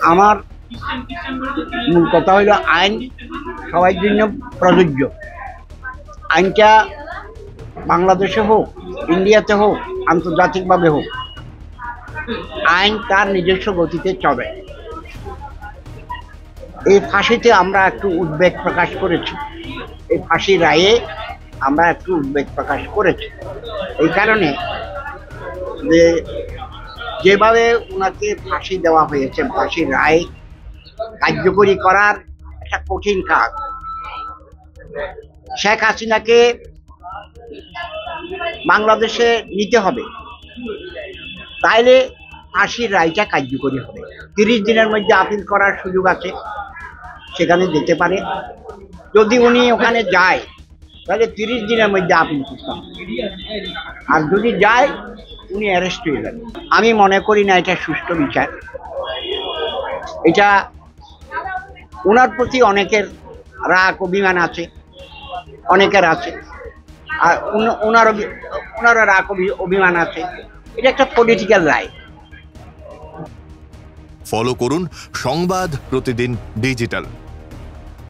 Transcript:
আমার মূল কথা হইল আইন সবার জন্য প্রযোজ্য। আইনটা বাংলাদেশে হোক, ইন্ডিয়াতে হোক, আন্তর্জাতিকভাবে হোক, আইন তার নিজস্ব গতিতে চলে। এই ফাঁসিতে আমরা একটু উদ্বেগ প্রকাশ করেছি, এই ফাঁসি রায়ে আমরা একটু উদ্বেগ প্রকাশ করেছি এই কারণে যে যেভাবে ওনাকে ফাঁসি দেওয়া হয়েছে, ফাঁসির রায় কার্যকরী করার একটা কঠিন কাজ। শেখ হাসিনাকে বাংলাদেশে নিতে হবে, তাইলে ফাঁসির রায়টা কার্যকরী হবে। 30 দিনের মধ্যে আপিল করার সুযোগ আছে, সেখানে যেতে পারে। যদি উনি ওখানে যায় তাহলে 30 দিনের মধ্যে আপিল করতে হবে, আর যদি যায় উনি অ্যারেস্ট হয়ে যাবেন। আমি মনে করি না এটা সুষ্ঠু বিচার। এটা ওনার প্রতি অনেকের রাগ অভিমান আছে, অনেকের আছে, আর ওনারও রাগ অভিমান আছে। এটা একটা পলিটিক্যাল রায়। ফলো করুন সংবাদ প্রতিদিন ডিজিটাল।